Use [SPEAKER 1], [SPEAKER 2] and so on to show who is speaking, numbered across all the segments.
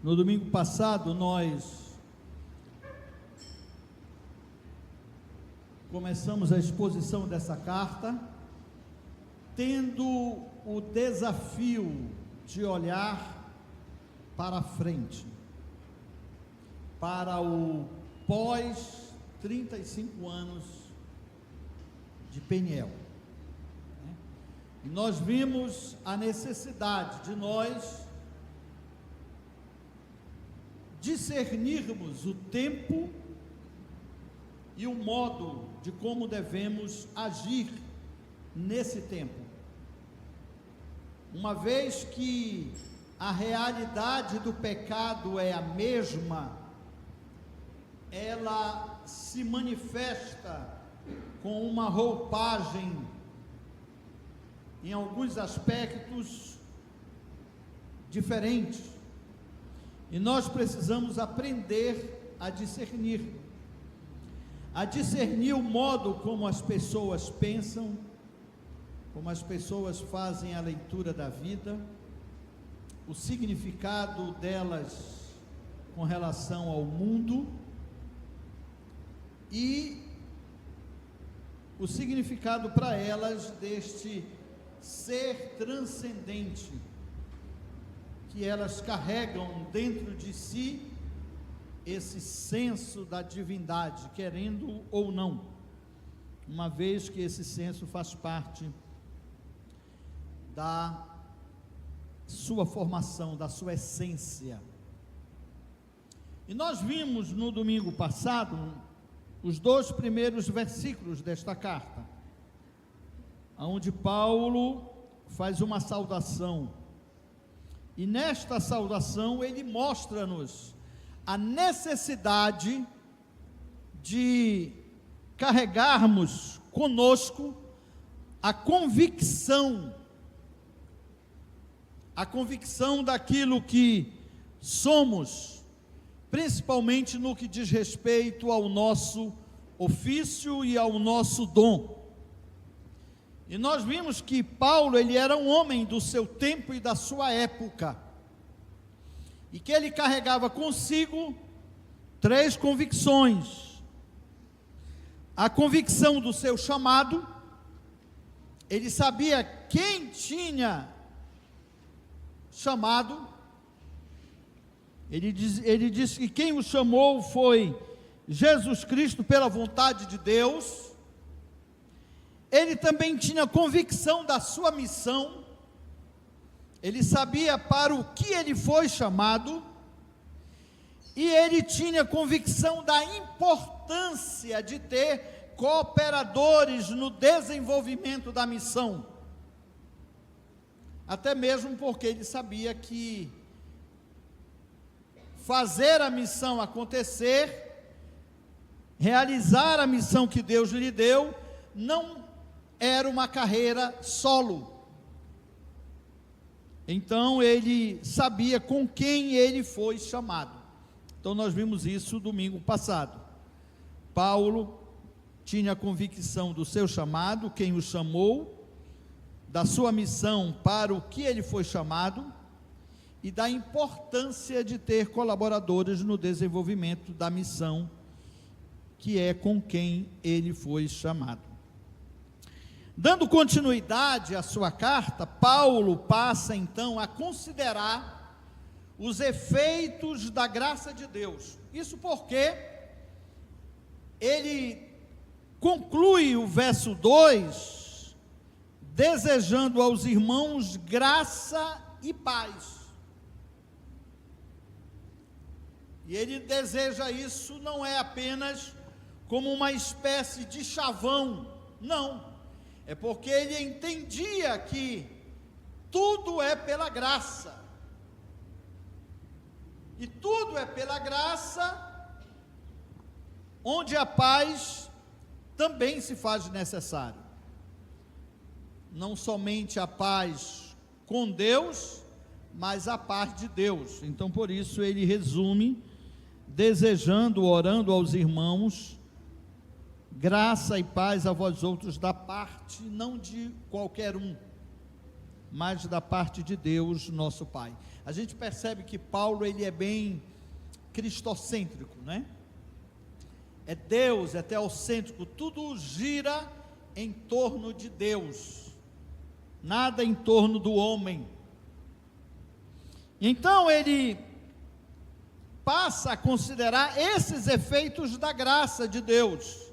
[SPEAKER 1] No domingo passado, nós começamos a exposição dessa carta, tendo o desafio de olhar para a frente, para o pós 35 anos de Peniel. E nós vimos a necessidade de nós discernirmos o tempo e o modo de como devemos agir nesse tempo. Uma vez que a realidade do pecado é a mesma, ela se manifesta com uma roupagem, em alguns aspectos, diferentes. E nós precisamos aprender a discernir o modo como as pessoas pensam, como as pessoas fazem a leitura da vida, o significado delas com relação ao mundo e o significado para elas deste ser transcendente que elas carregam dentro de si, esse senso da divindade, querendo ou não, uma vez que esse senso faz parte da sua formação, da sua essência. E nós vimos no domingo passado os 2 primeiros versículos desta carta, onde Paulo faz uma saudação. E nesta saudação ele mostra-nos a necessidade de carregarmos conosco a convicção daquilo que somos, principalmente no que diz respeito ao nosso ofício e ao nosso dom. E nós vimos que Paulo, ele era um homem do seu tempo e da sua época, e que ele carregava consigo 3 convicções: a convicção do seu chamado, ele sabia quem tinha chamado, ele disse que quem o chamou foi Jesus Cristo pela vontade de Deus. Ele também tinha convicção da sua missão, ele sabia para o que ele foi chamado, e ele tinha convicção da importância de ter cooperadores no desenvolvimento da missão, até mesmo porque ele sabia que fazer a missão acontecer, realizar a missão que Deus lhe deu, não era uma carreira solo. Então ele sabia com quem ele foi chamado. Então nós vimos isso domingo passado. Paulo tinha a convicção do seu chamado, quem o chamou, da sua missão para o que ele foi chamado, e da importância de ter colaboradores no desenvolvimento da missão, que é com quem ele foi chamado. Dando continuidade à sua carta, Paulo passa então a considerar os efeitos da graça de Deus. Isso porque ele conclui o verso 2, desejando aos irmãos graça e paz. E ele deseja isso não é apenas como uma espécie de chavão, não. É porque ele entendia que tudo é pela graça, e tudo é pela graça, onde a paz também se faz necessária, não somente a paz com Deus, mas a paz de Deus. Então por isso ele resume, desejando, orando aos irmãos, graça e paz a vós outros da parte, não de qualquer um, mas da parte de Deus, nosso Pai. A gente percebe que Paulo, ele é bem cristocêntrico, né? É Deus, é teocêntrico, tudo gira em torno de Deus, nada em torno do homem. Então ele passa a considerar esses efeitos da graça de Deus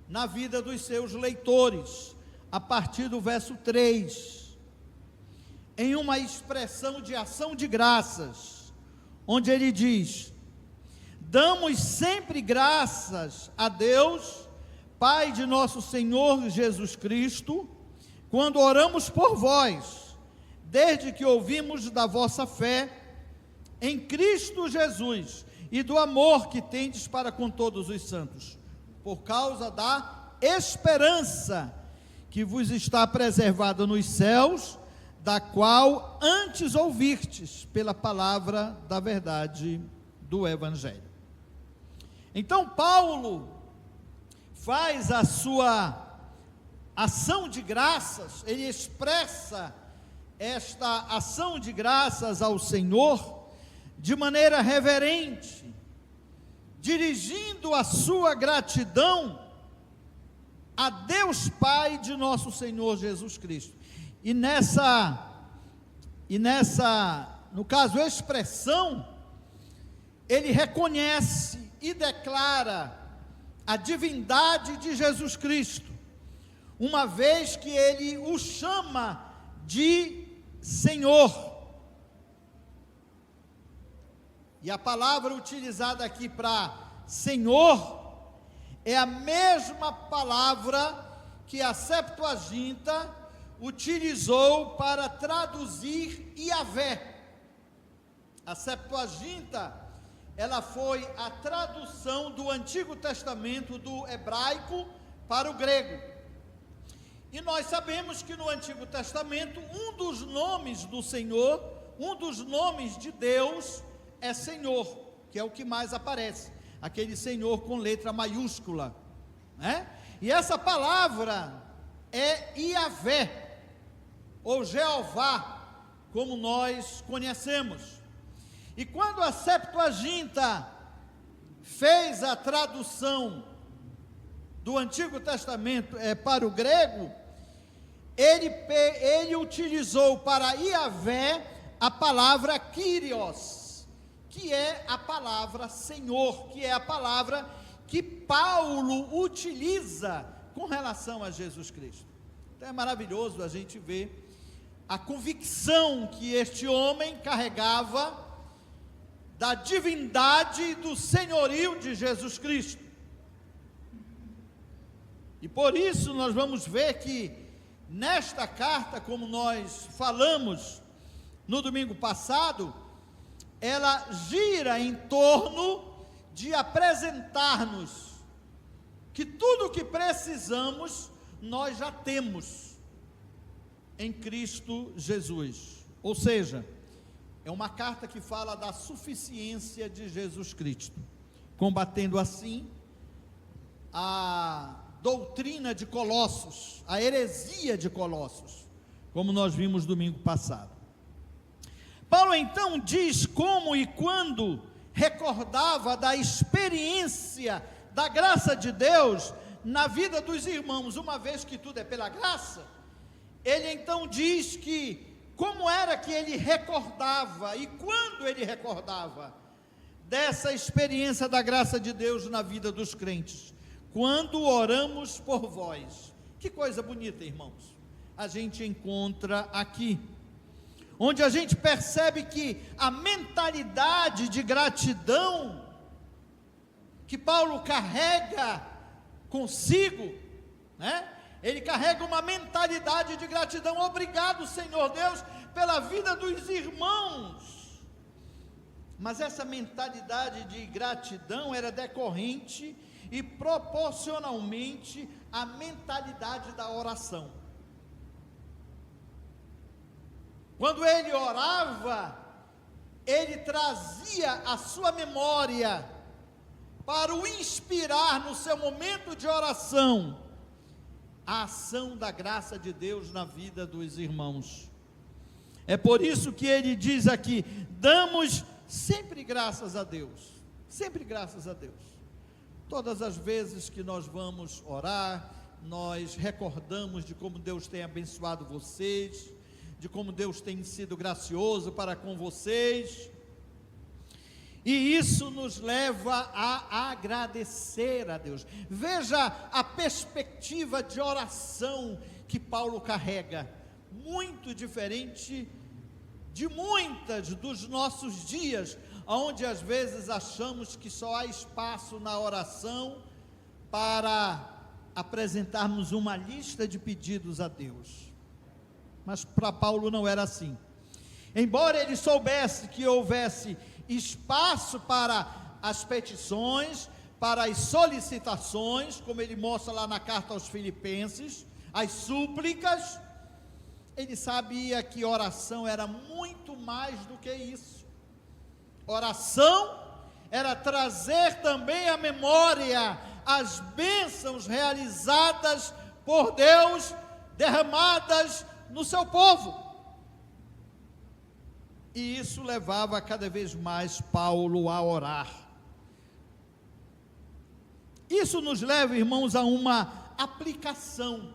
[SPEAKER 1] na vida dos seus leitores, a partir do verso 3, em uma expressão de ação de graças, onde ele diz: damos sempre graças a Deus, Pai de nosso Senhor Jesus Cristo, quando oramos por vós, desde que ouvimos da vossa fé em Cristo Jesus e do amor que tendes para com todos os santos, por causa da esperança que vos está preservada nos céus, da qual antes ouvirtes pela palavra da verdade do Evangelho. Então Paulo faz a sua ação de graças, ele expressa esta ação de graças ao Senhor de maneira reverente, dirigindo a sua gratidão a Deus Pai de nosso Senhor Jesus Cristo. E nessa, no caso, expressão, ele reconhece e declara a divindade de Jesus Cristo, uma vez que ele o chama de Senhor. E a palavra utilizada aqui para Senhor é a mesma palavra que a Septuaginta utilizou para traduzir Yahvé. A Septuaginta, ela foi a tradução do Antigo Testamento do hebraico para o grego. E nós sabemos que no Antigo Testamento, um dos nomes do Senhor, um dos nomes de Deus é Senhor, que é o que mais aparece, aquele Senhor com letra maiúscula, né? E essa palavra é Yahvé, ou Jeová, como nós conhecemos. E quando a Septuaginta fez a tradução do Antigo Testamento para o grego, ele utilizou para Yahvé a palavra Kyrios, que é a palavra Senhor, que é a palavra que Paulo utiliza com relação a Jesus Cristo. Então é maravilhoso a gente ver a convicção que este homem carregava da divindade e do senhorio de Jesus Cristo. E por isso nós vamos ver que nesta carta, como nós falamos no domingo passado, ela gira em torno de apresentar-nos que tudo o que precisamos nós já temos em Cristo Jesus. Ou seja, é uma carta que fala da suficiência de Jesus Cristo, combatendo assim a doutrina de Colossos, a heresia de Colossos, como nós vimos domingo passado. Paulo então diz como e quando recordava da experiência da graça de Deus na vida dos irmãos, uma vez que tudo é pela graça. Ele então diz que como era que ele recordava e quando ele recordava dessa experiência da graça de Deus na vida dos crentes. Quando oramos por vós. Que coisa bonita, irmãos, a gente encontra aqui, onde a gente percebe que a mentalidade de gratidão que Paulo carrega consigo, né? Ele carrega uma mentalidade de gratidão. Obrigado, Senhor Deus, pela vida dos irmãos. Mas essa mentalidade de gratidão era decorrente e proporcionalmente à mentalidade da oração. Quando ele orava, ele trazia a sua memória para o inspirar no seu momento de oração, a ação da graça de Deus na vida dos irmãos. É por isso que ele diz aqui: damos sempre graças a Deus, sempre graças a Deus. Todas as vezes que nós vamos orar, nós recordamos de como Deus tem abençoado vocês, de como Deus tem sido gracioso para com vocês, e isso nos leva a agradecer a Deus. Veja a perspectiva de oração que Paulo carrega, muito diferente de muitas dos nossos dias, onde às vezes achamos que só há espaço na oração para apresentarmos uma lista de pedidos a Deus. Mas para Paulo não era assim. Embora ele soubesse que houvesse espaço para as petições, para as solicitações, como ele mostra lá na carta aos Filipenses, as súplicas, ele sabia que oração era muito mais do que isso. Oração era trazer também à memória as bênçãos realizadas por Deus, derramadas no seu povo. E isso levava cada vez mais Paulo a orar. Isso nos leva, irmãos, a uma aplicação.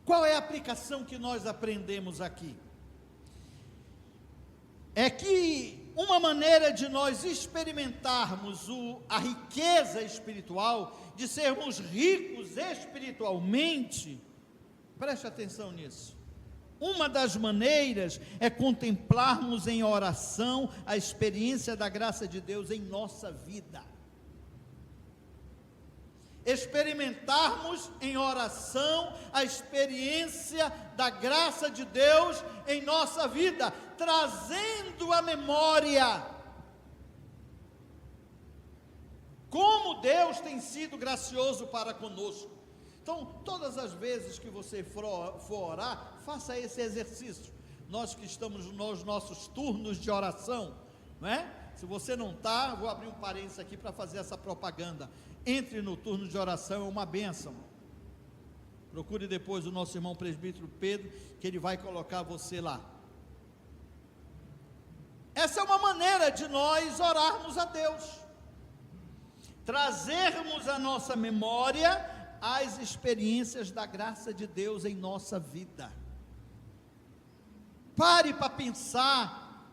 [SPEAKER 1] Qual é a aplicação que nós aprendemos aqui? É que uma maneira de nós experimentarmos a riqueza espiritual, de sermos ricos espiritualmente, preste atenção nisso. Uma das maneiras é contemplarmos em oração a experiência da graça de Deus em nossa vida. Experimentarmos em oração a experiência da graça de Deus em nossa vida, trazendo à memória como Deus tem sido gracioso para conosco. Então, todas as vezes que você for orar, faça esse exercício. Nós que estamos nos nossos turnos de oração, não é? Se você não está, vou abrir um parênteses aqui para fazer essa propaganda. Entre no turno de oração, é uma bênção. Procure depois o nosso irmão presbítero Pedro, que ele vai colocar você lá. Essa é uma maneira de nós orarmos a Deus, trazermos à nossa memória as experiências da graça de Deus em nossa vida. Pare para pensar,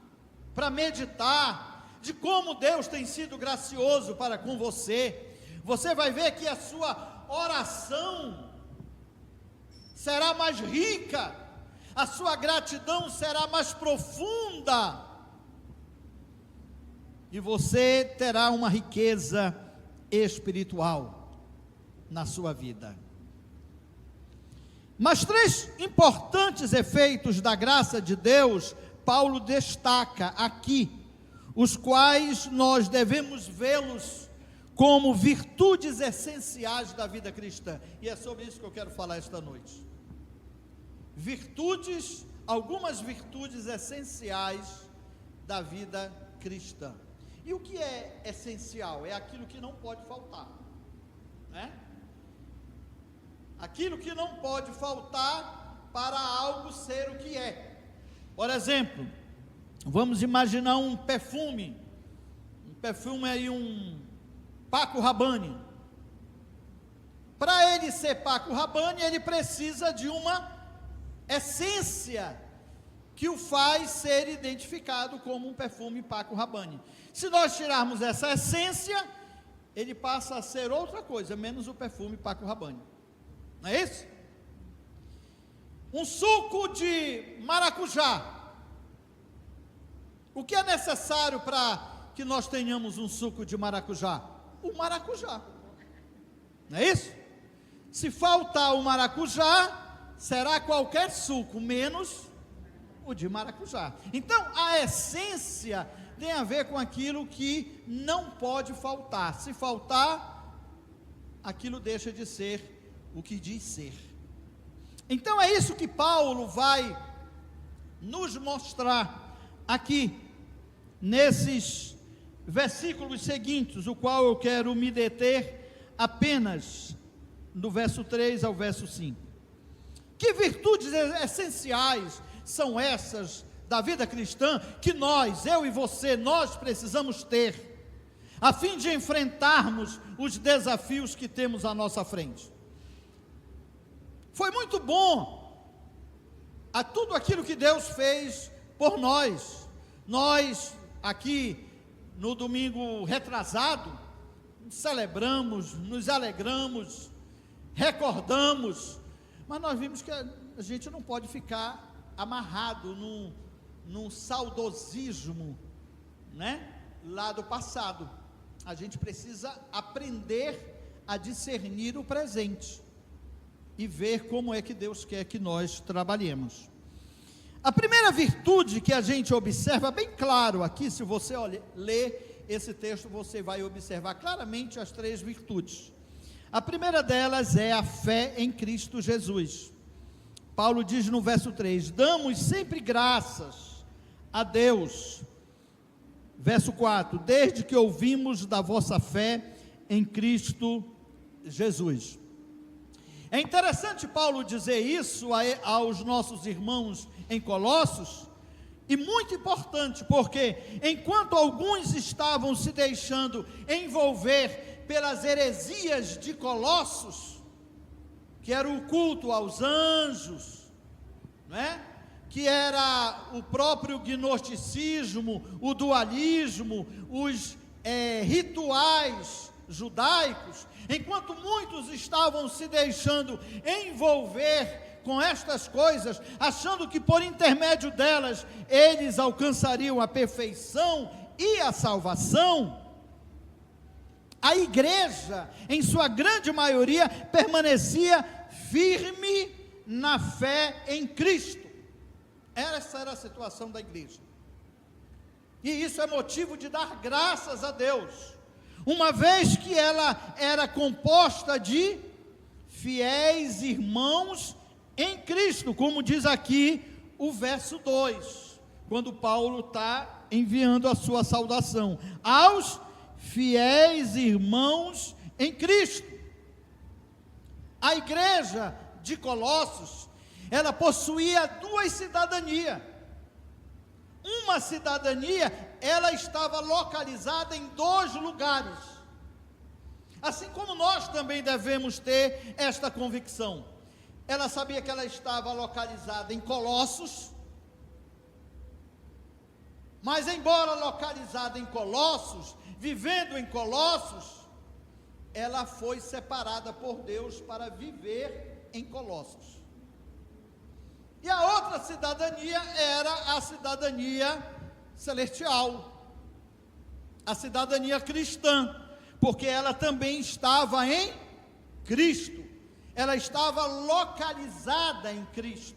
[SPEAKER 1] para meditar, de como Deus tem sido gracioso para com você. Você vai ver que a sua oração será mais rica, a sua gratidão será mais profunda, e você terá uma riqueza espiritual na sua vida. Mas 3 importantes efeitos da graça de Deus, Paulo destaca aqui, os quais nós devemos vê-los como virtudes essenciais da vida cristã, e é sobre isso que eu quero falar esta noite. Virtudes, algumas virtudes essenciais da vida cristã. E o que é essencial? É aquilo que não pode faltar, né? Aquilo que não pode faltar para algo ser o que é. Por exemplo, vamos imaginar um perfume aí, um Paco Rabanne. Para ele ser Paco Rabanne, ele precisa de uma essência que o faz ser identificado como um perfume Paco Rabanne. Se nós tirarmos essa essência, ele passa a ser outra coisa, menos o perfume Paco Rabanne. Não é isso? Um suco de maracujá. O que é necessário para que nós tenhamos um suco de maracujá? O maracujá. Não é isso? Se faltar o maracujá, será qualquer suco, menos o de maracujá. Então, a essência tem a ver com aquilo que não pode faltar. Se faltar, aquilo deixa de ser o que diz ser. Então é isso que Paulo vai nos mostrar aqui, nesses versículos seguintes, o qual eu quero me deter apenas do verso 3 ao verso 5. Que virtudes essenciais são essas da vida cristã que nós, eu e você, nós precisamos ter, a fim de enfrentarmos os desafios que temos à nossa frente? Foi muito bom a tudo aquilo que Deus fez por nós. Nós aqui no domingo retrasado celebramos, nos alegramos, recordamos, mas nós vimos que a gente não pode ficar amarrado num saudosismo, né, lá do passado. A gente precisa aprender a discernir o presente e ver como é que Deus quer que nós trabalhemos. A primeira virtude que a gente observa, bem claro aqui, se você ler esse texto, você vai observar claramente as 3 virtudes. A primeira delas é a fé em Cristo Jesus. Paulo diz no verso 3, damos sempre graças a Deus. Verso 4, desde que ouvimos da vossa fé em Cristo Jesus. É interessante Paulo dizer isso aos nossos irmãos em Colossos, e muito importante, porque enquanto alguns estavam se deixando envolver pelas heresias de Colossos, que era o culto aos anjos, né? Que era o próprio gnosticismo, o dualismo, os rituais judaicos, enquanto muitos estavam se deixando envolver com estas coisas, achando que por intermédio delas eles alcançariam a perfeição e a salvação, a igreja, em sua grande maioria, permanecia firme na fé em Cristo. Essa era a situação da igreja, e isso é motivo de dar graças a Deus, uma vez que ela era composta de fiéis irmãos em Cristo, como diz aqui o verso 2, quando Paulo está enviando a sua saudação, aos fiéis irmãos em Cristo. A igreja de Colossos, ela possuía 2 cidadanias. Uma cidadania, ela estava localizada em 2 lugares, assim como nós também devemos ter esta convicção. Ela sabia que ela estava localizada em Colossos, mas embora localizada em Colossos, vivendo em Colossos, ela foi separada por Deus para viver em Colossos. E a outra cidadania era a cidadania celestial, a cidadania cristã, porque ela também estava em Cristo, ela estava localizada em Cristo,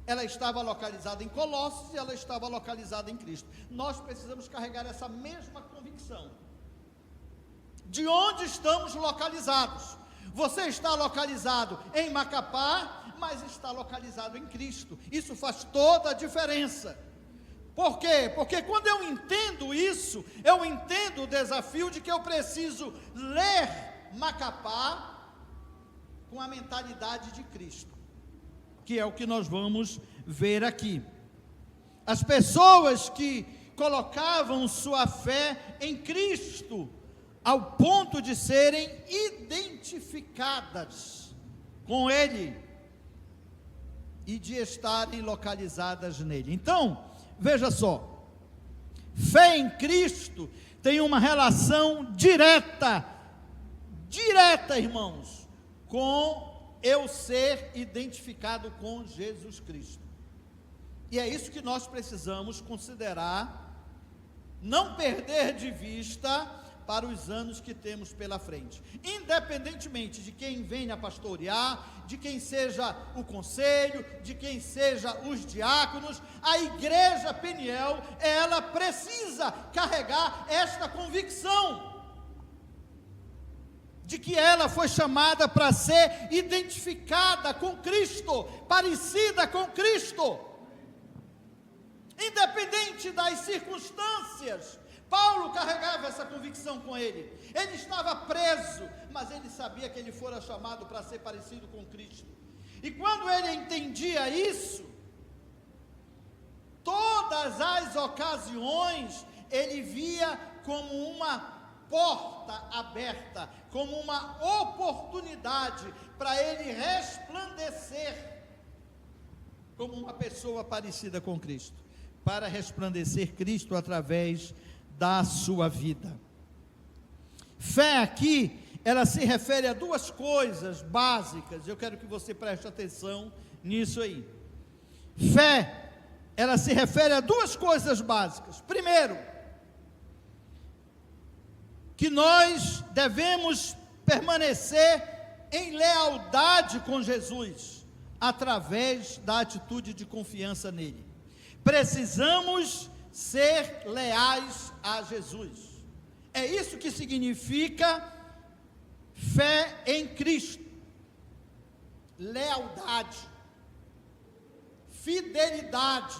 [SPEAKER 1] ela estava localizada em Colossos e ela estava localizada em Cristo. Nós precisamos carregar essa mesma convicção, de onde estamos localizados. Você está localizado em Macapá, mas está localizado em Cristo. Isso faz toda a diferença. Por quê? Porque quando eu entendo isso, eu entendo o desafio de que eu preciso ler Macapá com a mentalidade de Cristo, que é o que nós vamos ver aqui. As pessoas que colocavam sua fé em Cristo, ao ponto de serem identificadas com Ele e de estarem localizadas nele. Então, veja só, fé em Cristo tem uma relação direta, irmãos, com eu ser identificado com Jesus Cristo. E é isso que nós precisamos considerar, não perder de vista para os anos que temos pela frente, independentemente de quem venha pastorear, de quem seja o conselho, de quem seja os diáconos, a igreja Peniel, ela precisa carregar esta convicção, de que ela foi chamada para ser identificada com Cristo, parecida com Cristo, independente das circunstâncias. Paulo carregava essa convicção com ele. Ele estava preso, mas ele sabia que ele fora chamado para ser parecido com Cristo. E quando ele entendia isso, todas as ocasiões ele via como uma porta aberta, como uma oportunidade para ele resplandecer como uma pessoa parecida com Cristo, para resplandecer Cristo através da sua vida. Fé aqui, ela se refere a duas coisas básicas, eu quero que você preste atenção nisso aí. Fé, ela se refere a duas coisas básicas. Primeiro, que nós devemos permanecer em lealdade com Jesus, através da atitude de confiança nele. Precisamos ser leais a Jesus. É isso que significa fé em Cristo. Lealdade, fidelidade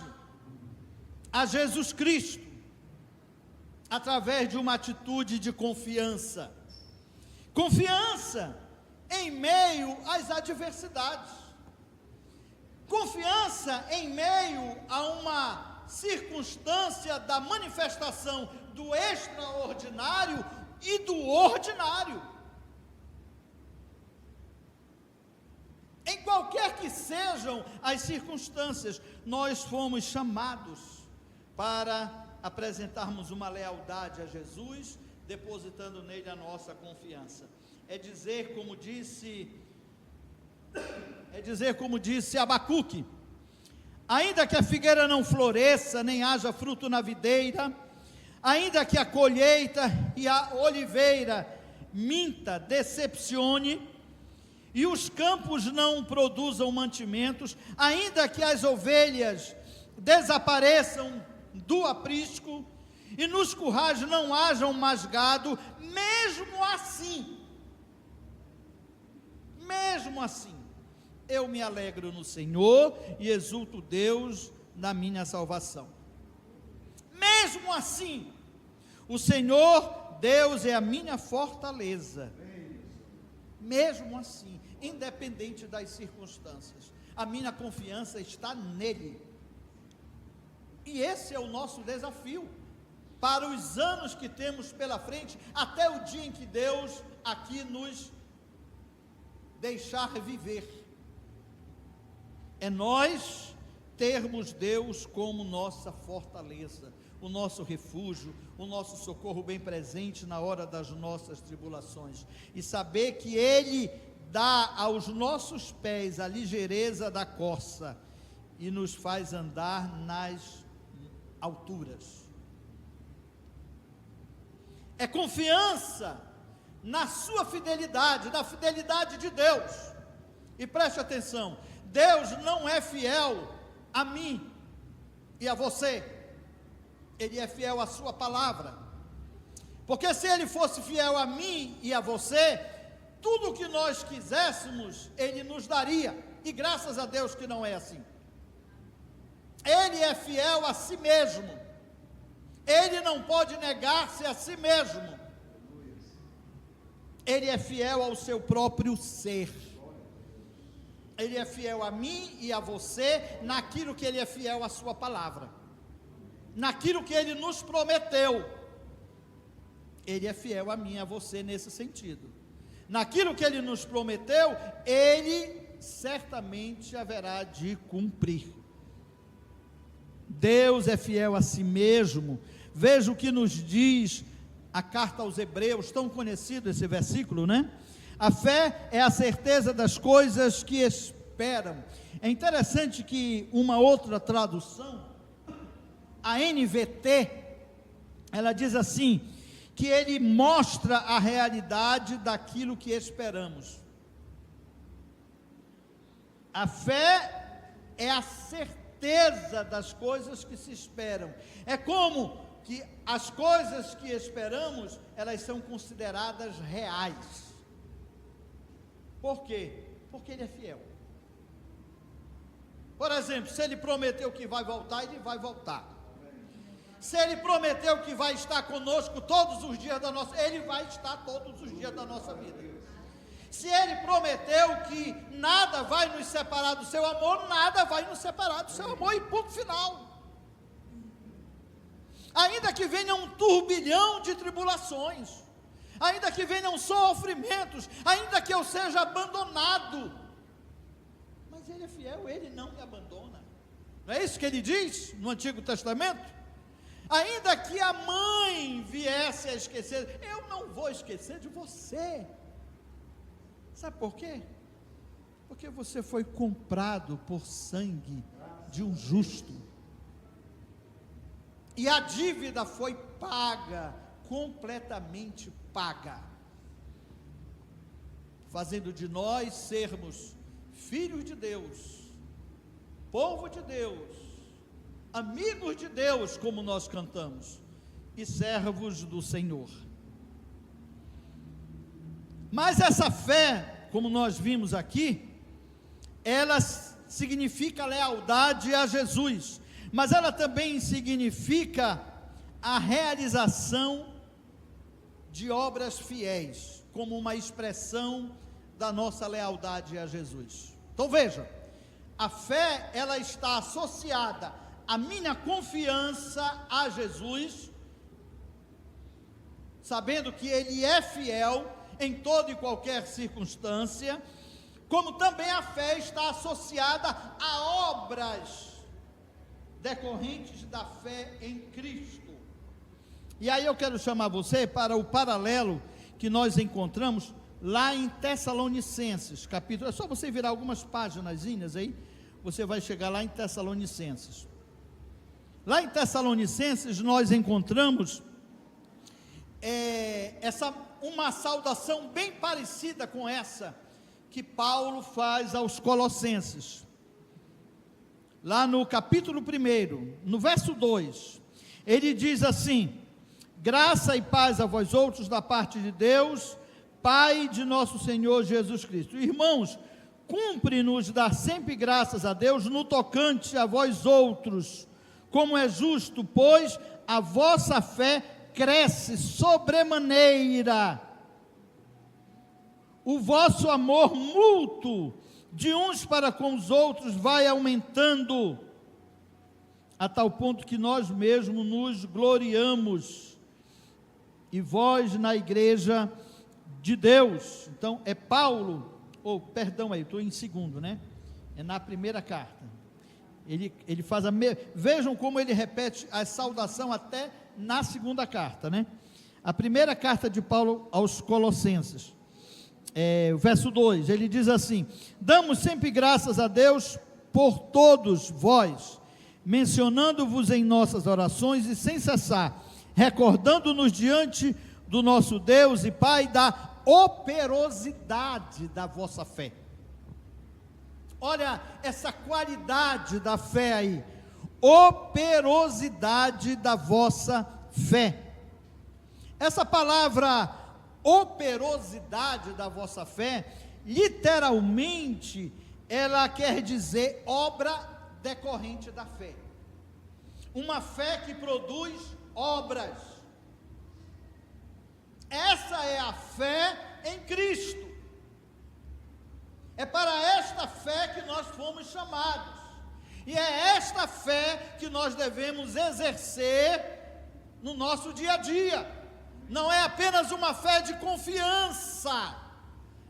[SPEAKER 1] a Jesus Cristo, através de uma atitude de confiança. Confiança em meio às adversidades. Confiança em meio a uma circunstância da manifestação do extraordinário e do ordinário. Em qualquer que sejam as circunstâncias, nós fomos chamados para apresentarmos uma lealdade a Jesus, depositando nele a nossa confiança. É dizer como disse Abacuque: ainda que a figueira não floresça, nem haja fruto na videira, ainda que a colheita e a oliveira minta, decepcione, e os campos não produzam mantimentos, ainda que as ovelhas desapareçam do aprisco, e nos currais não hajam mais gado, mesmo assim, eu me alegro no Senhor, e exulto Deus na minha salvação. Mesmo assim, o Senhor Deus é a minha fortaleza. Mesmo assim, independente das circunstâncias, a minha confiança está nele. E esse é o nosso desafio para os anos que temos pela frente, até o dia em que Deus aqui nos deixar viver. É nós termos Deus como nossa fortaleza, o nosso refúgio, o nosso socorro bem presente na hora das nossas tribulações, e saber que Ele dá aos nossos pés a ligeireza da corça, e nos faz andar nas alturas. É confiança na sua fidelidade, na fidelidade de Deus. E preste atenção, Deus não é fiel a mim e a você, Ele é fiel à sua palavra. Porque se Ele fosse fiel a mim e a você, tudo o que nós quiséssemos, Ele nos daria, e graças a Deus que não é assim. Ele é fiel a si mesmo, Ele não pode negar-se a si mesmo, Ele é fiel ao seu próprio ser. Ele é fiel a mim e a você, naquilo que Ele é fiel à sua palavra, naquilo que Ele nos prometeu. Ele é fiel a mim e a você nesse sentido. Naquilo que Ele nos prometeu, Ele certamente haverá de cumprir. Deus é fiel a si mesmo. Veja o que nos diz a carta aos Hebreus, tão conhecido esse versículo, né? A fé é a certeza das coisas que esperam. É interessante que uma outra tradução, a NVT, ela diz assim, que ele mostra a realidade daquilo que esperamos. A fé é a certeza das coisas que se esperam. É como que as coisas que esperamos, elas são consideradas reais. Por quê? Porque Ele é fiel. Por exemplo, se Ele prometeu que vai voltar, Ele vai voltar. Se Ele prometeu que vai estar conosco todos os dias da nossa, Ele vai estar todos os dias da nossa vida. Se Ele prometeu que nada vai nos separar do seu amor, nada vai nos separar do seu amor, e ponto final. Ainda que venha um turbilhão de tribulações, ainda que venham sofrimentos, ainda que eu seja abandonado, mas Ele é fiel, Ele não me abandona. Não é isso que Ele diz no Antigo Testamento? Ainda que a mãe viesse a esquecer, eu não vou esquecer de você. Sabe por quê? Porque você foi comprado por sangue de um justo, e a dívida foi paga, completamente paga, fazendo de nós sermos filhos de Deus, povo de Deus, amigos de Deus, como nós cantamos, e servos do Senhor. Mas essa fé, como nós vimos aqui, ela significa lealdade a Jesus, mas ela também significa a realização de obras fiéis, como uma expressão da nossa lealdade a Jesus. Então veja, a fé, ela está associada à minha confiança a Jesus, sabendo que Ele é fiel em toda e qualquer circunstância, como também a fé está associada a obras decorrentes da fé em Cristo. E aí eu quero chamar você para o paralelo que nós encontramos lá em Tessalonicenses, capítulo, é só você virar algumas páginas aí, você vai chegar lá em Tessalonicenses. Lá em Tessalonicenses nós encontramos uma saudação bem parecida com essa que Paulo faz aos Colossenses. Lá no capítulo 1, no verso 2, ele diz assim: graça e paz a vós outros da parte de Deus, Pai de nosso Senhor Jesus Cristo. Irmãos, cumpre-nos dar sempre graças a Deus no tocante a vós outros, como é justo, pois a vossa fé cresce sobremaneira, o vosso amor mútuo de uns para com os outros vai aumentando, a tal ponto que nós mesmos nos gloriamos, e vós na igreja de Deus. Então é Paulo, estou em segundo, né? É na primeira carta, ele faz vejam como ele repete a saudação até na segunda carta, né? A primeira carta de Paulo aos Colossenses, verso 2, ele diz assim: damos sempre graças a Deus por todos vós, mencionando-vos em nossas orações e sem cessar, recordando-nos diante do nosso Deus e Pai da operosidade da vossa fé. Olha essa qualidade da fé aí, operosidade da vossa fé. Essa palavra operosidade da vossa fé, literalmente, ela quer dizer obra decorrente da fé, uma fé que produz obras. Essa é a fé em Cristo, é para esta fé que nós fomos chamados, e é esta fé que nós devemos exercer no nosso dia a dia. Não é apenas uma fé de confiança,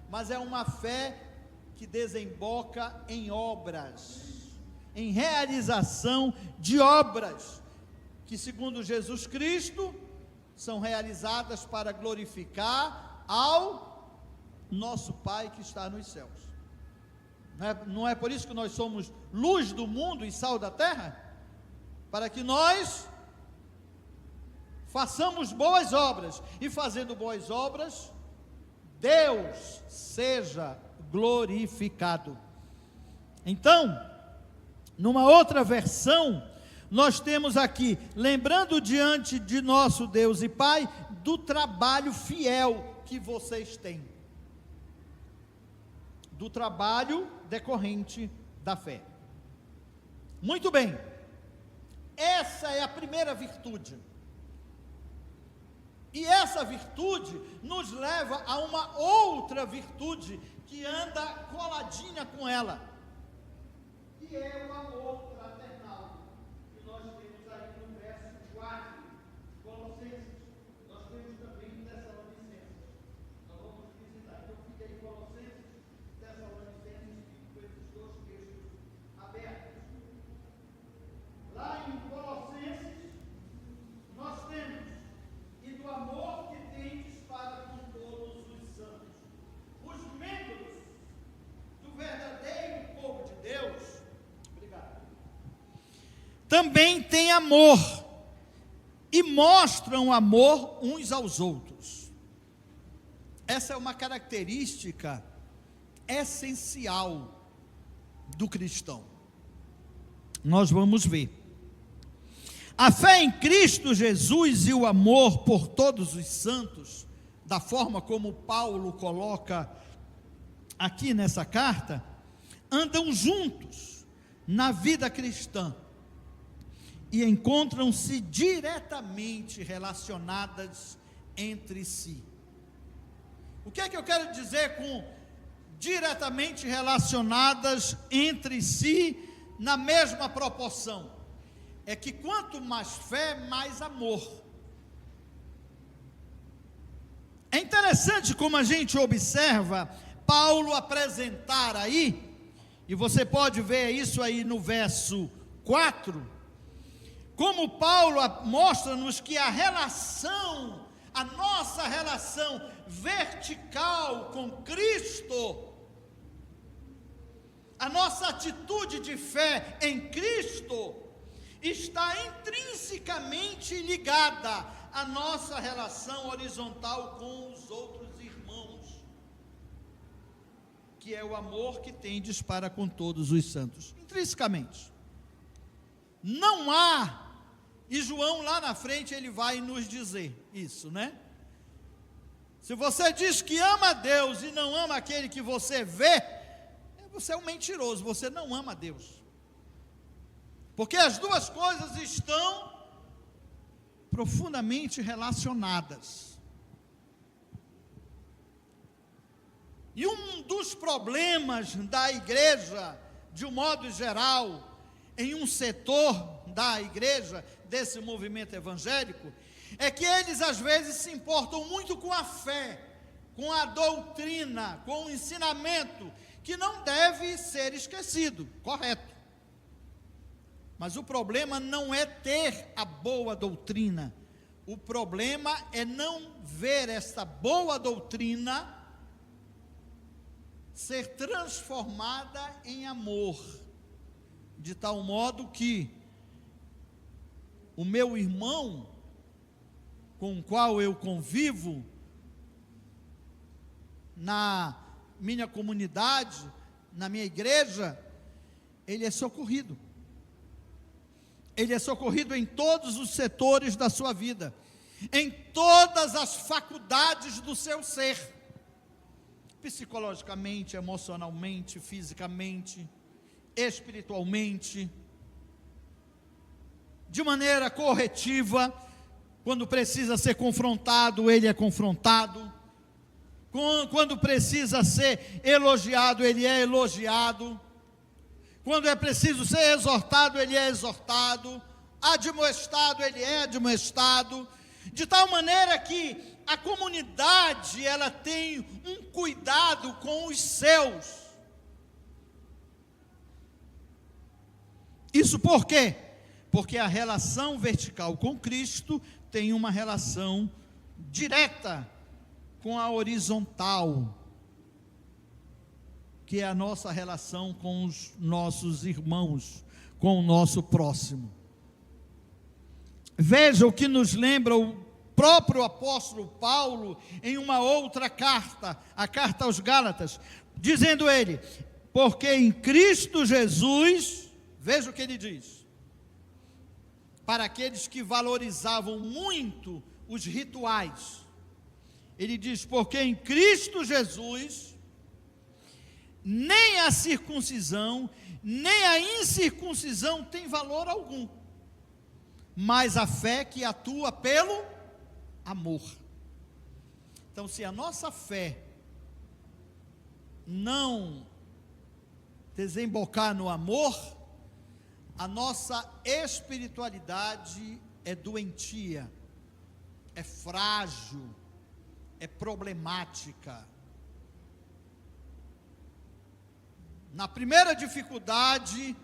[SPEAKER 1] mas é uma fé que desemboca em obras, em realização de obras, que segundo Jesus Cristo, são realizadas para glorificar ao nosso Pai que está nos céus. Não é por isso que nós somos luz do mundo e sal da terra? Para que nós façamos boas obras, e fazendo boas obras, Deus seja glorificado. Então, numa outra versão, nós temos aqui, lembrando diante de nosso Deus e Pai, do trabalho fiel que vocês têm, do trabalho decorrente da fé. Muito bem, essa é a primeira virtude. E essa virtude nos leva a uma outra virtude que anda coladinha com ela, que é o amor fraternal, que nós temos aí no verso 4, Colossenses. Nós temos também Tessalonicenses. Nós vamos visitar. Então fica aí Colossenses, Tessalonicenses, com esses dois textos abertos. Lá em Colossenses, nós temos: e do amor que tendes para com todos os santos. Os membros do verdadeiro povo de Deus, obrigado, também têm amor, e mostram amor uns aos outros. Essa é uma característica essencial do cristão. Nós vamos ver. A fé em Cristo Jesus e o amor por todos os santos, da forma como Paulo coloca aqui nessa carta, andam juntos na vida cristã e encontram-se diretamente relacionadas entre si. O que é que eu quero dizer com diretamente relacionadas entre si na mesma proporção? É que quanto mais fé, mais amor. É interessante como a gente observa Paulo apresentar aí, e você pode ver isso aí no verso 4, como Paulo mostra-nos que a relação, a nossa relação vertical com Cristo, a nossa atitude de fé em Cristo, está intrinsecamente ligada à nossa relação horizontal com os outros irmãos, que é o amor que tendes para com todos os santos. Intrinsecamente. Não há, e João lá na frente ele vai nos dizer isso, né? Se você diz que ama a Deus e não ama aquele que você vê, você é um mentiroso, você não ama a Deus. Porque as duas coisas estão profundamente relacionadas. E um dos problemas da igreja, de um modo geral, em um setor da igreja, desse movimento evangélico, é que eles às vezes se importam muito com a fé, com a doutrina, com o ensinamento, que não deve ser esquecido, correto. Mas o problema não é ter a boa doutrina, o problema é não ver essa boa doutrina ser transformada em amor, de tal modo que o meu irmão, com o qual eu convivo, na minha comunidade, na minha igreja, ele é socorrido. Ele é socorrido em todos os setores da sua vida, em todas as faculdades do seu ser, psicologicamente, emocionalmente, fisicamente, espiritualmente, de maneira corretiva. Quando precisa ser confrontado, ele é confrontado. Quando precisa ser elogiado, ele é elogiado. Quando é preciso ser exortado, ele é exortado. Admoestado, ele é admoestado. De tal maneira que a comunidade, ela tem um cuidado com os seus. Isso por quê? Porque a relação vertical com Cristo tem uma relação direta com a horizontal, que é a nossa relação com os nossos irmãos, com o nosso próximo. Veja o que nos lembra o próprio apóstolo Paulo em uma outra carta, a carta aos Gálatas, dizendo ele: porque em Cristo Jesus, veja o que ele diz, para aqueles que valorizavam muito os rituais, ele diz: porque em Cristo Jesus, nem a circuncisão, nem a incircuncisão tem valor algum, mas a fé que atua pelo amor. Então, se a nossa fé não desembocar no amor, a nossa espiritualidade é doentia, é frágil, é problemática. Na primeira dificuldade,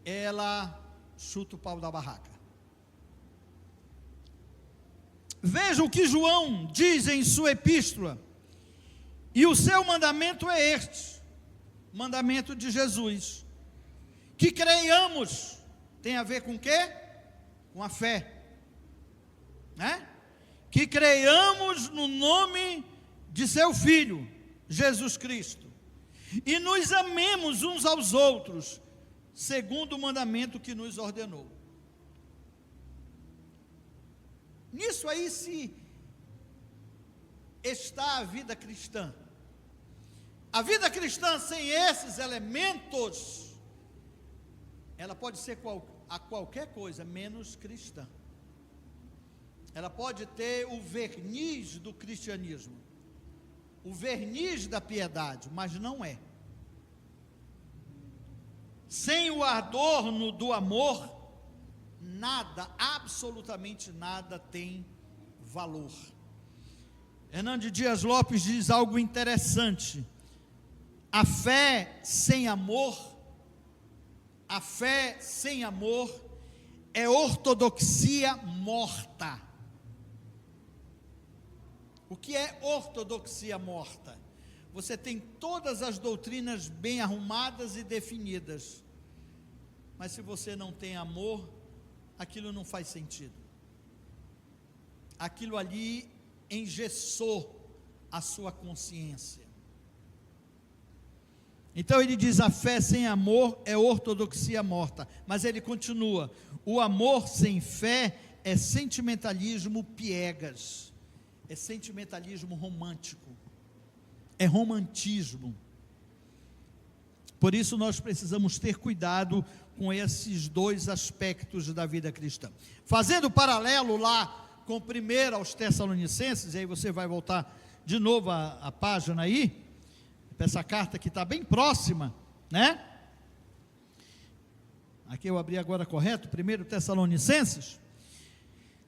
[SPEAKER 1] ela chuta o pau da barraca. Veja o que João diz em sua epístola, e o seu mandamento é este, mandamento de Jesus, que creiamos, tem a ver com o quê? Com a fé, né? Que creiamos no nome de seu Filho, Jesus Cristo, e nos amemos uns aos outros, segundo o mandamento que nos ordenou. Nisso aí se está a vida cristã. A vida cristã sem esses elementos, ela pode ser a qualquer coisa, menos cristã. Ela pode ter o verniz do cristianismo, o verniz da piedade, mas não é. Sem o adorno do amor, nada, absolutamente nada tem valor. Hernando Dias Lopes diz algo interessante: a fé sem amor é ortodoxia morta. O que é ortodoxia morta? Você tem todas as doutrinas bem arrumadas e definidas, mas se você não tem amor, aquilo não faz sentido. Aquilo ali engessou a sua consciência. Então ele diz: a fé sem amor é ortodoxia morta. Mas ele continua: o amor sem fé é sentimentalismo piegas, é sentimentalismo romântico, é romantismo. Por isso nós precisamos ter cuidado com esses dois aspectos da vida cristã. Fazendo paralelo lá com 1 aos Tessalonicenses, e aí você vai voltar de novo a página aí, essa carta que está bem próxima, né? Aqui eu abri agora correto, 1 Tessalonicenses.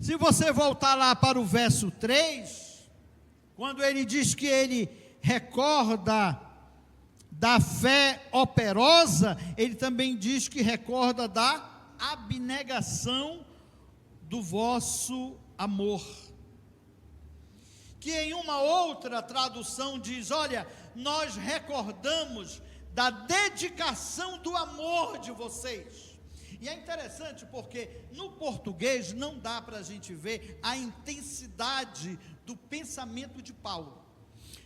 [SPEAKER 1] Se você voltar lá para o verso 3, quando ele diz que ele recorda da fé operosa, ele também diz que recorda da abnegação do vosso amor, que em uma outra tradução diz: olha, nós recordamos da dedicação do amor de vocês. E é interessante porque no português não dá para a gente ver a intensidade do pensamento de Paulo,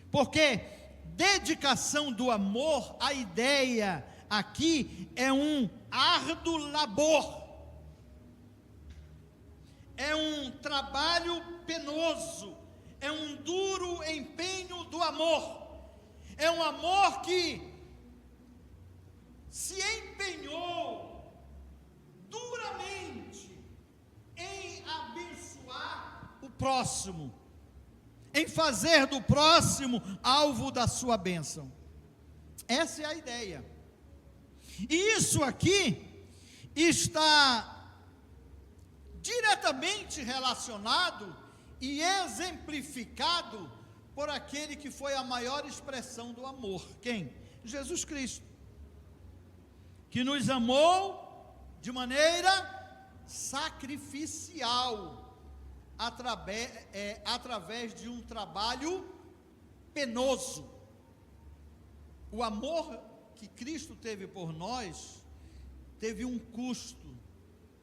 [SPEAKER 1] porque dedicação do amor, a ideia aqui é um árduo labor, é um trabalho penoso, é um duro empenho do amor, é um amor que se empenhou duramente em abençoar o próximo, em fazer do próximo alvo da sua bênção. Essa é a ideia. E isso aqui está diretamente relacionado e exemplificado por aquele que foi a maior expressão do amor. Quem? Jesus Cristo, que nos amou de maneira sacrificial, através de um trabalho penoso. O amor que Cristo teve por nós teve um custo,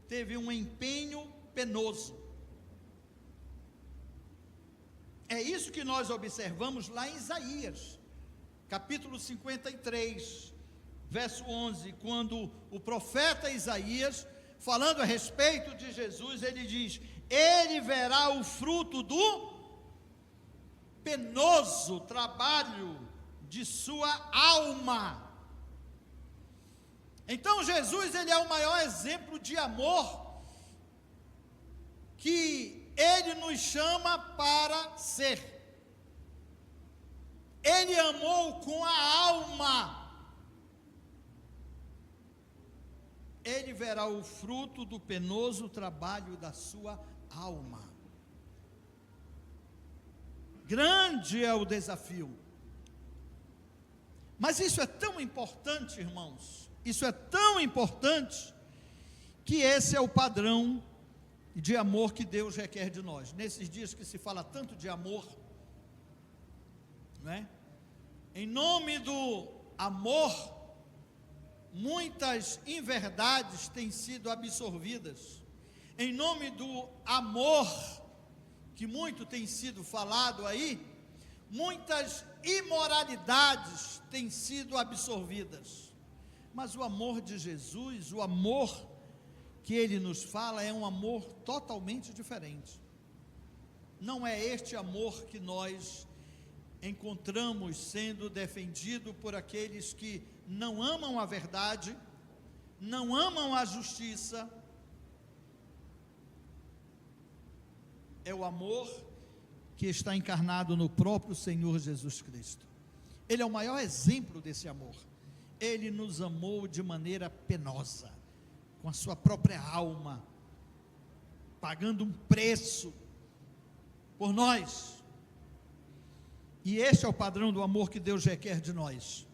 [SPEAKER 1] teve um empenho penoso. É isso que nós observamos lá em Isaías, capítulo 53, verso 11, quando o profeta Isaías, falando a respeito de Jesus, ele diz: ele verá o fruto do penoso trabalho de sua alma. Então Jesus, ele é o maior exemplo de amor que Ele nos chama para ser. Ele amou com a alma. Ele verá o fruto do penoso trabalho da sua alma. Grande é o desafio. Mas isso é tão importante, irmãos, isso é tão importante, que esse é o padrão de amor que Deus requer de nós. Nesses dias que se fala tanto de amor, né? Em nome do amor, muitas inverdades têm sido absorvidas. Em nome do amor, que muito tem sido falado aí, muitas imoralidades têm sido absorvidas. Mas o amor de Jesus, o amor que Ele nos fala, é um amor totalmente diferente. Não é este amor que nós encontramos sendo defendido por aqueles que não amam a verdade, não amam a justiça. É o amor que está encarnado no próprio Senhor Jesus Cristo. Ele é o maior exemplo desse amor. Ele nos amou de maneira penosa, com a sua própria alma, pagando um preço por nós. E este é o padrão do amor que Deus requer de nós.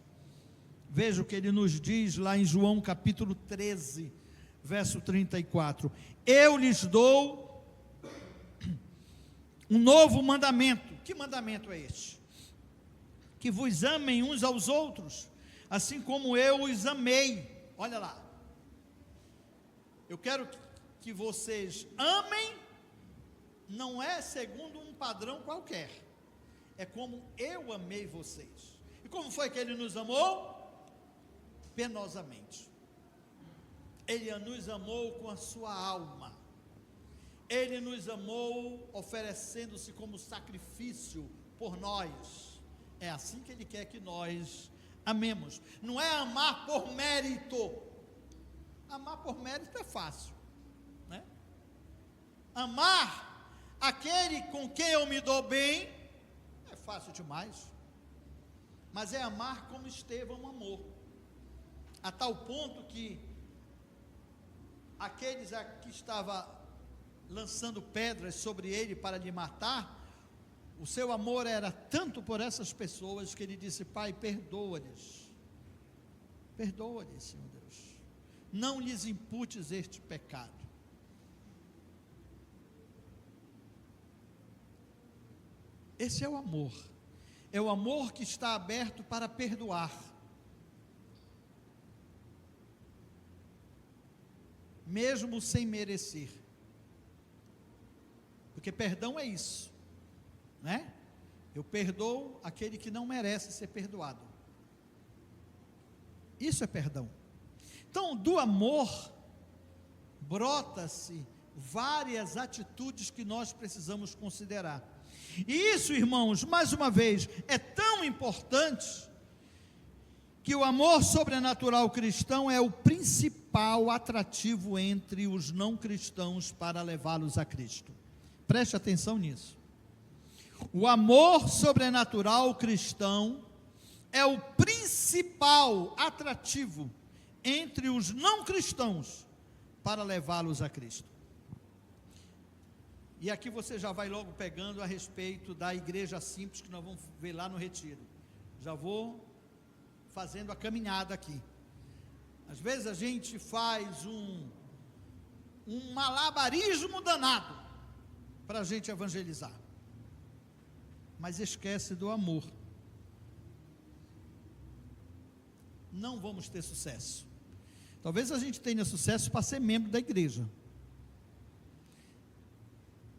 [SPEAKER 1] Veja o que Ele nos diz lá em João capítulo 13, verso 34. Eu lhes dou um novo mandamento. Que mandamento é este? Que vos amem uns aos outros, assim como eu os amei. Olha lá. Eu quero que vocês amem, não é segundo um padrão qualquer, é como eu amei vocês. E como foi que Ele nos amou? Penosamente. Ele nos amou com a sua alma. Ele nos amou oferecendo-se como sacrifício por nós. É assim que Ele quer que nós amemos. Não é amar por mérito. Amar por mérito é fácil, né? Amar aquele com quem eu me dou bem é fácil demais. Mas é amar como Estevão amou, a tal ponto que aqueles a que estavam lançando pedras sobre ele para lhe matar, o seu amor era tanto por essas pessoas que ele disse: Pai, perdoa-lhes, Senhor Deus, não lhes imputes este pecado. Esse é o amor que está aberto para perdoar, mesmo sem merecer, porque perdão é isso, né? Eu perdoo aquele que não merece ser perdoado. Isso é perdão. Então, do amor brota-se várias atitudes que nós precisamos considerar. E isso, irmãos, mais uma vez, é tão importante que o amor sobrenatural cristão é o principal atrativo entre os não cristãos para levá-los a Cristo. Preste atenção nisso. O amor sobrenatural cristão é o principal atrativo entre os não cristãos para levá-los a Cristo. E aqui você já vai logo pegando a respeito da igreja simples, que nós vamos ver lá no retiro. Já vou fazendo a caminhada aqui. Às vezes a gente faz um malabarismo danado para a gente evangelizar, mas esquece do amor. Não vamos ter sucesso. Talvez a gente tenha sucesso para ser membro da igreja.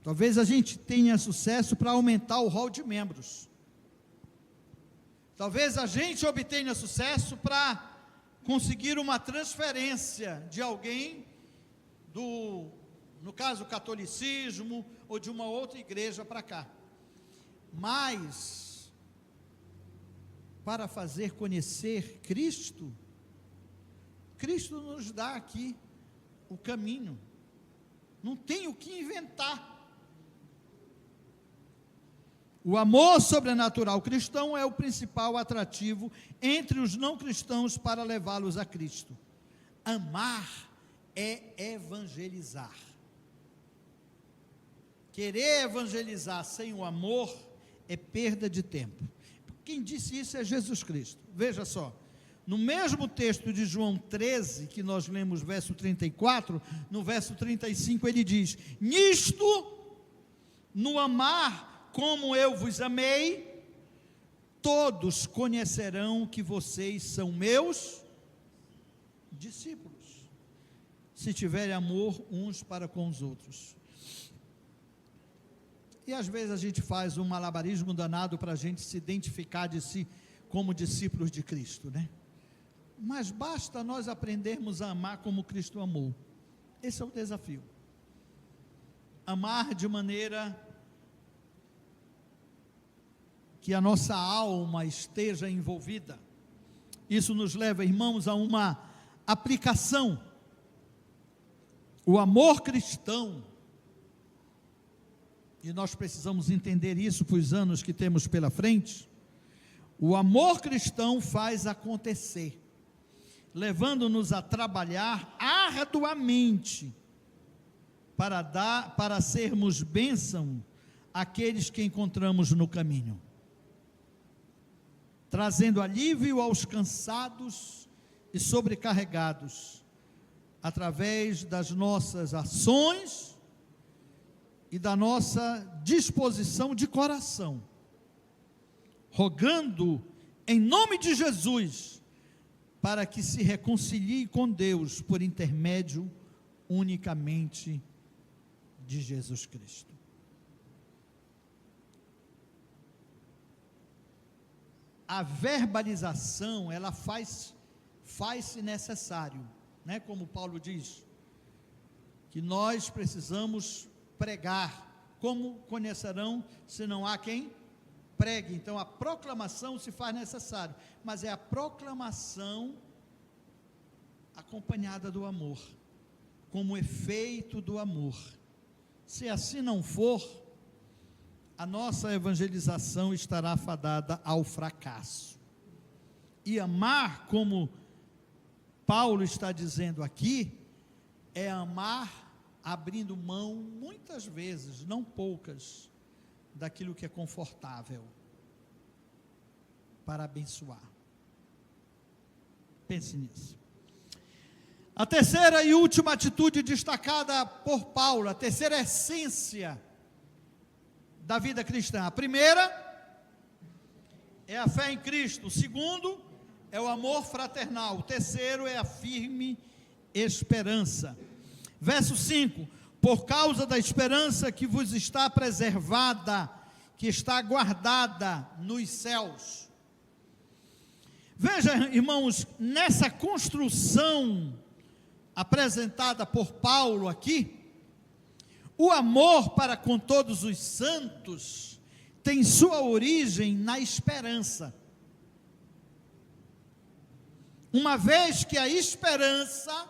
[SPEAKER 1] Talvez a gente tenha sucesso para aumentar o rol de membros. Talvez a gente obtenha sucesso para conseguir uma transferência de alguém no caso, catolicismo, ou de uma outra igreja para cá. Mas, para fazer conhecer Cristo, Cristo nos dá aqui o caminho. não tem o que inventar. O amor sobrenatural cristão é o principal atrativo entre os não cristãos para levá-los a Cristo. Amar é evangelizar. Querer evangelizar sem o amor é perda de tempo. Quem disse isso é Jesus Cristo. Veja só, no mesmo texto de João 13, que nós lemos verso 34, no verso 35 ele diz: nisto, no amar como eu vos amei, todos conhecerão que vocês são meus discípulos, se tiverem amor uns para com os outros. E às vezes a gente faz um malabarismo danado para a gente se identificar de si como discípulos de Cristo, né? Mas basta nós aprendermos a amar como Cristo amou. Esse é o desafio. Amar de maneira que a nossa alma esteja envolvida. Isso nos leva, irmãos, a uma aplicação. O amor cristão, e nós precisamos entender isso para os anos que temos pela frente, o amor cristão faz acontecer, levando-nos a trabalhar arduamente para sermos bênção àqueles que encontramos no caminho, trazendo alívio aos cansados e sobrecarregados, através das nossas ações e da nossa disposição de coração, rogando em nome de Jesus, para que se reconcilie com Deus por intermédio unicamente de Jesus Cristo. A verbalização, ela faz-se necessário, né? Como Paulo diz, que nós precisamos pregar. Como conhecerão se não há quem pregue? Então a proclamação se faz necessário, mas é a proclamação acompanhada do amor, como efeito do amor. Se assim não for, a nossa evangelização estará fadada ao fracasso. E amar, como Paulo está dizendo aqui, é amar abrindo mão, muitas vezes, não poucas, daquilo que é confortável, para abençoar. Pense nisso. A terceira e última atitude destacada por Paulo, a terceira essência da vida cristã. A primeira é a fé em Cristo. O segundo é o amor fraternal. O terceiro é a firme esperança. Verso 5: por causa da esperança que vos está preservada, que está guardada nos céus. Veja, irmãos, nessa construção apresentada por Paulo aqui, o amor para com todos os santos tem sua origem na esperança. Uma vez que a esperança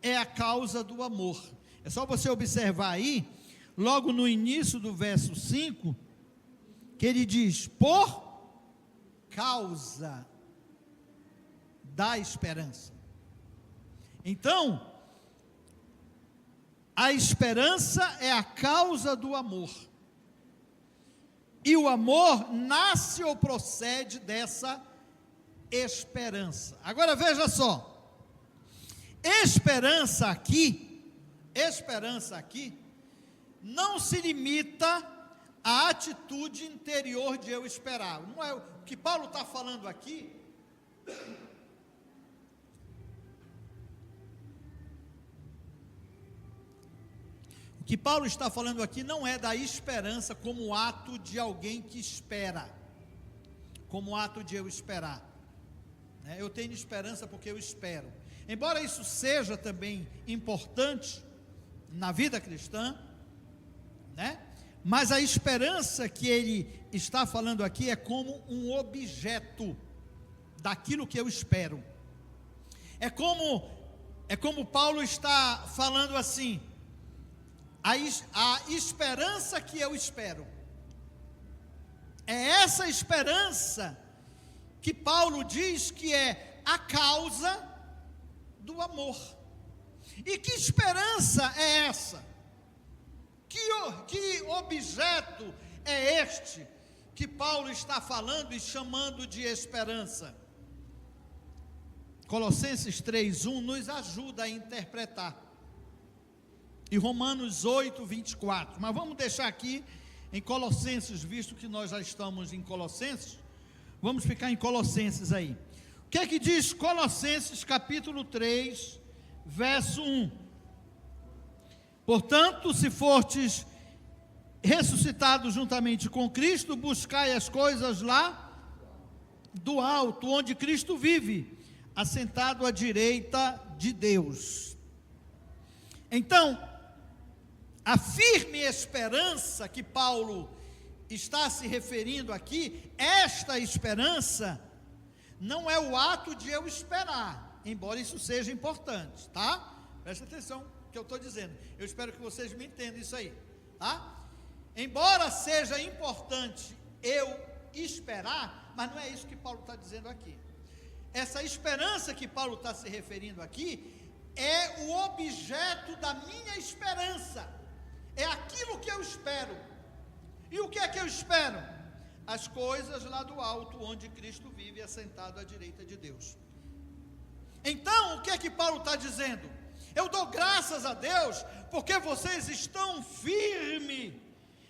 [SPEAKER 1] é a causa do amor. É só você observar aí, logo no início do verso 5, que ele diz: por causa da esperança. Então, a esperança é a causa do amor. E o amor nasce ou procede dessa esperança. Agora veja só. Esperança aqui não se limita à atitude interior de eu esperar. Não é o que Paulo está falando aqui. O que Paulo está falando aqui não é da esperança como ato de alguém que espera, como ato de eu esperar. Eu tenho esperança porque eu espero. Embora isso seja também importante na vida cristã, né? Mas a esperança que ele está falando aqui é como um objeto daquilo que eu espero. É como Paulo está falando assim: a esperança que eu espero. É essa esperança que Paulo diz que é a causa do amor. E que esperança é essa? Que objeto é este que Paulo está falando e chamando de esperança? Colossenses 3:1 nos ajuda a interpretar. E Romanos 8:24. Mas vamos deixar aqui em Colossenses, visto que nós já estamos em Colossenses, vamos ficar em Colossenses aí. O que é que diz Colossenses capítulo 3, verso 1? Portanto, se fortes ressuscitados juntamente com Cristo, buscai as coisas lá do alto, onde Cristo vive, assentado à direita de Deus. Então, a firme esperança que Paulo está se referindo aqui, esta esperança não é o ato de eu esperar, embora isso seja importante, tá? Presta atenção no que eu estou dizendo, eu espero que vocês me entendam isso aí, tá? Embora seja importante eu esperar, mas não é isso que Paulo está dizendo aqui. Essa esperança que Paulo está se referindo aqui, é o objeto da minha esperança, é aquilo que eu espero. E o que é que eu espero? As coisas lá do alto, onde Cristo vive assentado à direita de Deus. Então, o que é que Paulo está dizendo? Eu dou graças a Deus, porque vocês estão firmes,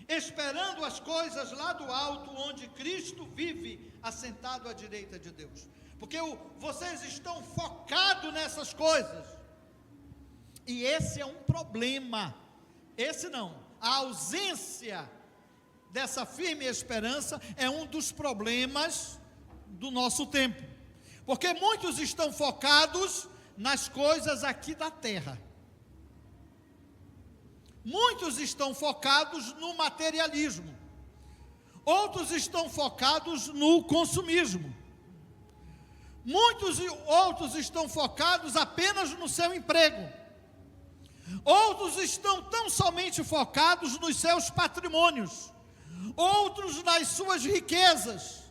[SPEAKER 1] esperando as coisas lá do alto, onde Cristo vive assentado à direita de Deus. Porque vocês estão focados nessas coisas. E esse é um problema. Esse não, a ausência dessa firme esperança é um dos problemas do nosso tempo, porque muitos estão focados nas coisas aqui da terra, muitos estão focados no materialismo, outros estão focados no consumismo, muitos outros estão focados apenas no seu emprego, outros estão tão somente focados nos seus patrimônios, outros nas suas riquezas,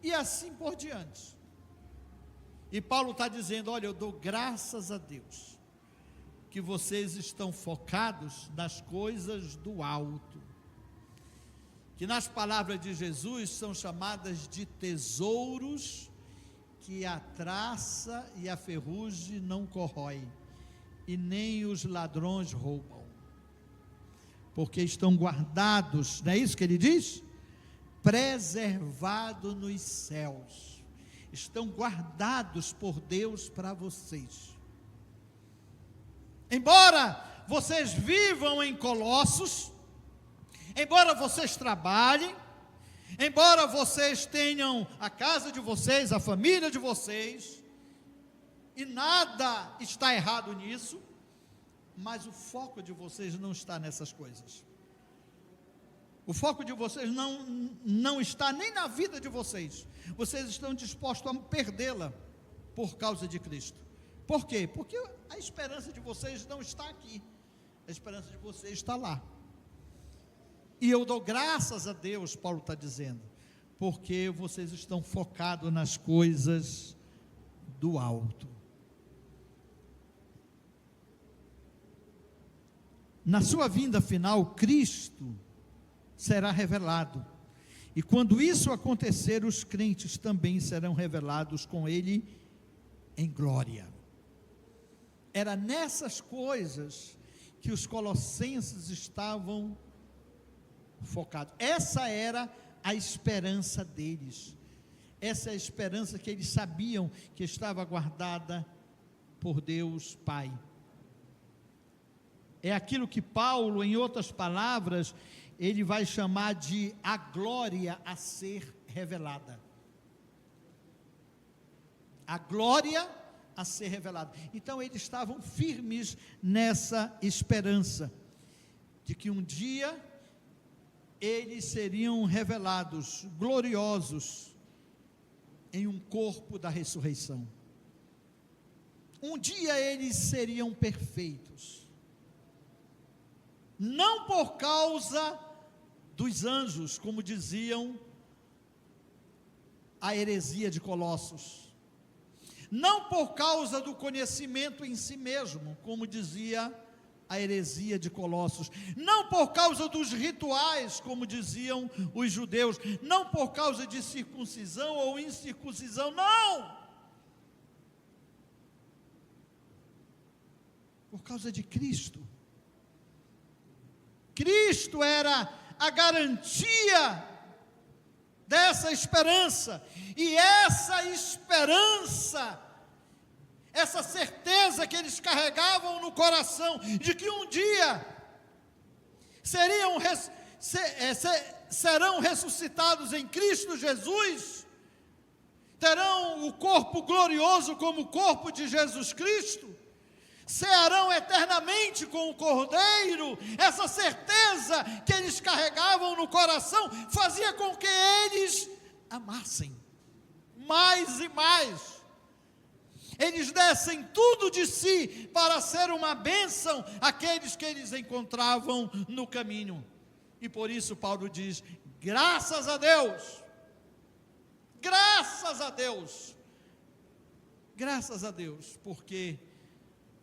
[SPEAKER 1] e assim por diante. E Paulo está dizendo, olha, eu dou graças a Deus, que vocês estão focados nas coisas do alto, que nas palavras de Jesus são chamadas de tesouros, que a traça e a ferrugem não corroem, e nem os ladrões roubam, porque estão guardados, não é isso que ele diz? Preservados nos céus, estão guardados por Deus para vocês. Embora vocês vivam em Colossos, embora vocês trabalhem, embora vocês tenham a casa de vocês, a família de vocês, e nada está errado nisso, mas o foco de vocês não está nessas coisas. O foco de vocês não está nem na vida de vocês. Vocês estão dispostos a perdê-la por causa de Cristo. Por quê? Porque a esperança de vocês não está aqui, a esperança de vocês está lá. E eu dou graças a Deus, Paulo está dizendo, porque vocês estão focados nas coisas do alto. Na sua vinda final, Cristo será revelado, e quando isso acontecer, os crentes também serão revelados com Ele em glória. Era nessas coisas que os colossenses estavam focados. Essa era a esperança deles, essa é a esperança que eles sabiam que estava guardada por Deus Pai. É aquilo que Paulo, em outras palavras, ele vai chamar de a glória a ser revelada. A glória a ser revelada. Então eles estavam firmes nessa esperança, de que um dia eles seriam revelados, gloriosos, em um corpo da ressurreição. Um dia eles seriam perfeitos. não por causa dos anjos, como diziam a heresia de Colossos, não por causa do conhecimento em si mesmo, como dizia a heresia de Colossos, não por causa dos rituais, como diziam os judeus, não por causa de circuncisão ou incircuncisão, não, por causa de Cristo. Cristo era a garantia dessa esperança, e essa esperança, essa certeza que eles carregavam no coração, de que um dia serão ressuscitados em Cristo Jesus, terão o corpo glorioso como o corpo de Jesus Cristo, cearão eternamente com o Cordeiro. Essa certeza que eles carregavam no coração fazia com que eles amassem mais e mais, eles dessem tudo de si para ser uma bênção àqueles que eles encontravam no caminho. E por isso Paulo diz: graças a Deus, graças a Deus, graças a Deus, porque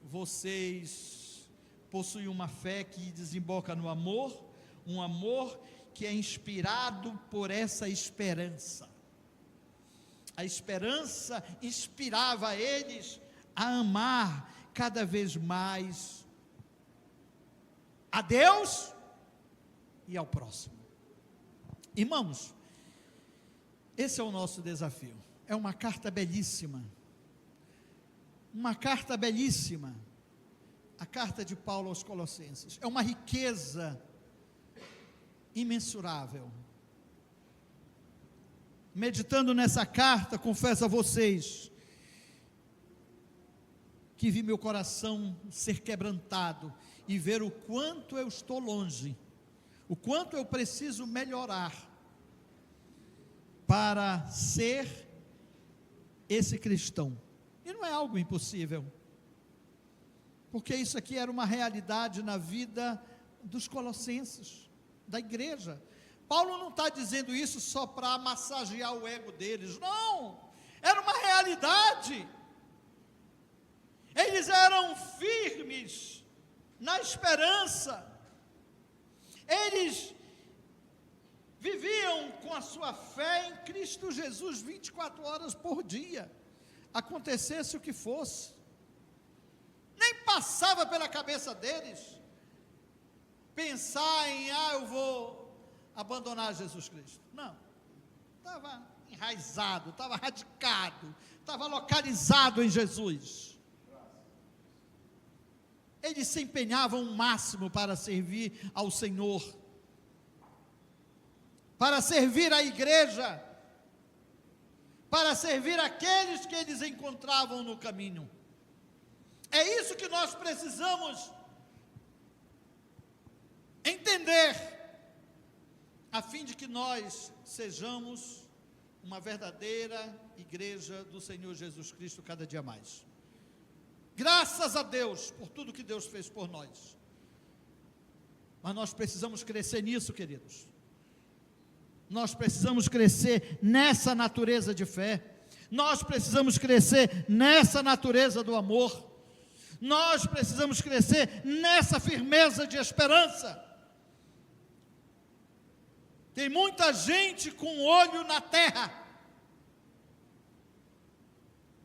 [SPEAKER 1] vocês possuem uma fé que desemboca no amor, um amor que é inspirado por essa esperança. A esperança inspirava eles a amar cada vez mais a Deus e ao próximo. Irmãos, esse é o nosso desafio. É uma carta belíssima. Uma carta belíssima, a carta de Paulo aos Colossenses. É uma riqueza imensurável. Meditando nessa carta, confesso a vocês que vi meu coração ser quebrantado e ver o quanto eu estou longe, o quanto eu preciso melhorar para ser esse cristão. E não é algo impossível, porque isso aqui era uma realidade na vida dos colossenses, da igreja. Paulo não está dizendo isso só para massagear o ego deles, não, era uma realidade. Eles eram firmes na esperança, eles viviam com a sua fé em Cristo Jesus 24 horas por dia, acontecesse o que fosse. Nem passava pela cabeça deles pensar em, eu vou abandonar Jesus Cristo. Não, estava enraizado, estava radicado, estava localizado em Jesus. Eles se empenhavam o máximo para servir ao Senhor, para servir a igreja, para servir aqueles que eles encontravam no caminho. É isso que nós precisamos entender, a fim de que nós sejamos uma verdadeira igreja do Senhor Jesus Cristo cada dia mais. Graças a Deus por tudo que Deus fez por nós, mas nós precisamos crescer nisso, queridos. Nós precisamos crescer nessa natureza de fé, nós precisamos crescer nessa natureza do amor, nós precisamos crescer nessa firmeza de esperança. Tem muita gente com o olho na terra,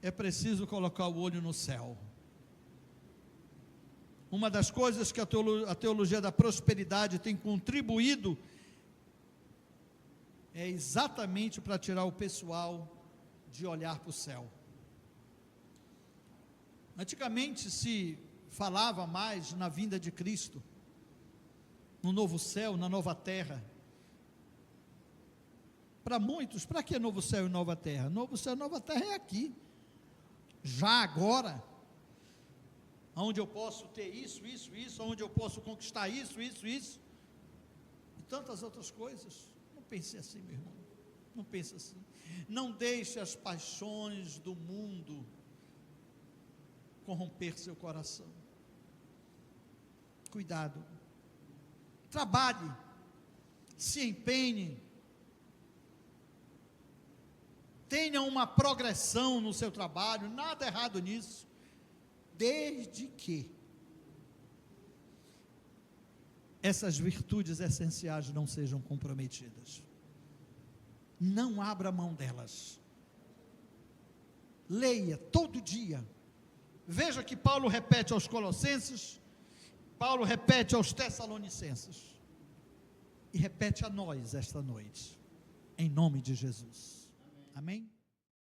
[SPEAKER 1] é preciso colocar o olho no céu. Uma das coisas que a teologia da prosperidade tem contribuído é exatamente para tirar o pessoal de olhar para o céu. Antigamente se falava mais na vinda de Cristo, no novo céu, na nova terra. Para muitos, para que novo céu e nova terra? Novo céu e nova terra é aqui, já agora, onde eu posso ter isso, onde eu posso conquistar isso, e tantas outras coisas. Não pense assim, meu irmão, não pense assim. Não deixe as paixões do mundo corromper seu coração. Cuidado, trabalhe, se empenhe, tenha uma progressão no seu trabalho, nada errado nisso, desde que essas virtudes essenciais não sejam comprometidas. Não abra mão delas. Leia todo dia. Veja que Paulo repete aos Colossenses, Paulo repete aos Tessalonicenses, e repete a nós esta noite, em nome de Jesus. Amém?